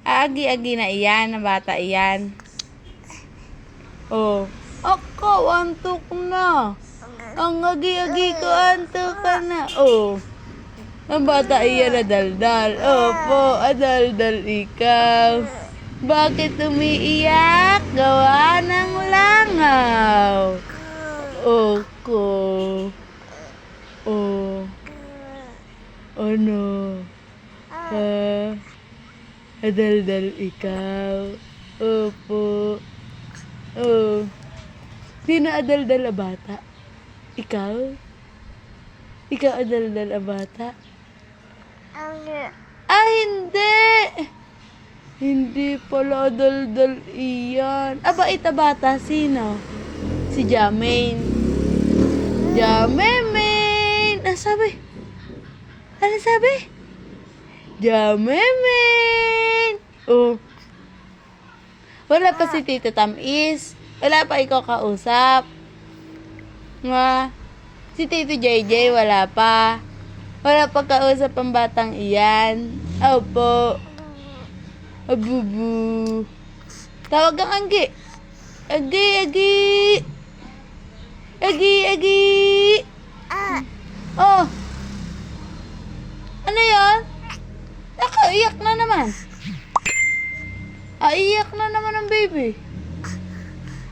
Agi-agi na iyan, na bata iyan. Oh. Ako, antok na. Ang agi-agi ko, antok ka na. Oh. Ang bata iyan, adaldal. Opo, adaldal ikaw. Bakit umiiyak? Gawa ng langaw. Oko. Oh. Ano? Adaldal ikaw. Opo. Oh. Sino adaldal a bata? Ikaw? Ikaw adaldal a bata? Ah, hindi! Hindi pala adaldal iyan. Aba, ita bata, sino? Si Jamaine. Jamaine! Ano sabi? Ano sabi? Jamaine! Oh. Wala pa si Tito Tamis. Wala pa ikaw kausap. Nga. Si Tito JJ, wala pa. Wala pa kausap ang batang iyan. Opo. Abubu. Tawag ang Agi. Agi, Agi. Agi, Agi. Oh. Ano yun? Nakaiyak na naman. Iyak na naman ang baby.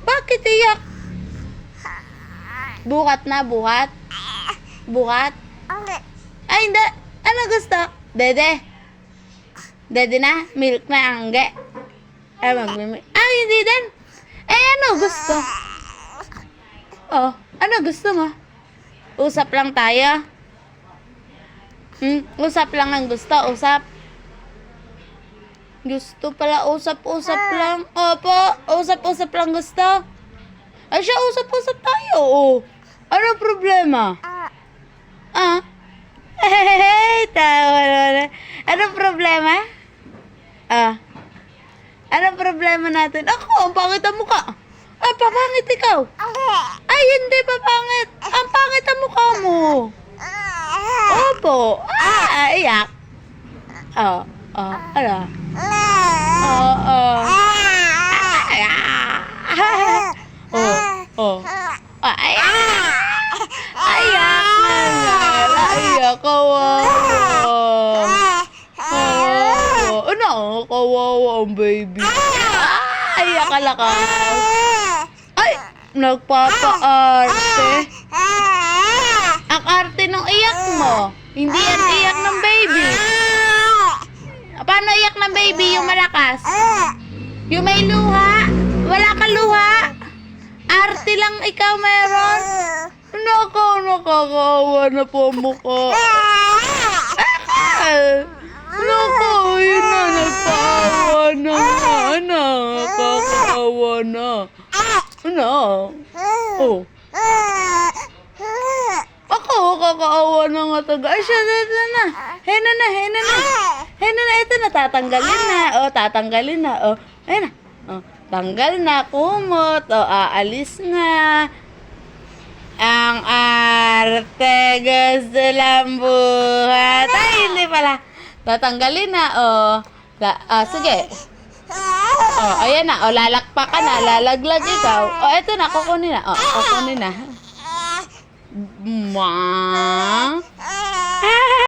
Bakit iyak? Buhat na, buhat? Buhat? Ay, hindi. Ano gusto? Dede? Dede na? Milk na angge? Ay, magmimilk. Ay, hindi din. Eh, ano gusto? Oh, ano gusto mo? Usap lang tayo. Usap lang ang gusto. Usap. Gusto pala, usap-usap lang. Opo, usap-usap lang gusto. Ay, siya, usap-usap tayo. Oh. Ano problema? Hey, tawa na. Ano problema? Ano problema natin? Ako, ang pangit ang mukha. Ay, papangit ikaw. Ay, hindi papangit. Ang pangit ang mukha mo. Opo. Iyak. Ano? Ayak na. Ayak, kawawa. Ano? Kawawa ang baby. Ayak ka lakas. Ay, nagpapa-arte. Ang arte ng iyak mo. Hindi yan iyak ng baby. Paano iyak ng baby yung malakas? Yung may luha? Wala ka luha? Arte lang ikaw meron? Nakakawa na po ang mukha. Yun na, nagpaawa na nga. Nakakaawa na. Ano? Oh. Ako, kakaawa na nga taga. Ay, siya, na. Hena na. Ito na, tatanggalin na. Tatanggalin na. Ayun na. Tanggal na, kumot. Aalis na. Ang arte, gusto lang buhat. Ay, hindi pala. Tatanggalin na, sige. Ayan na, lalakpa ka na, lalaglag ikaw. Eto na, kukunin na. Kukunin na. Ma.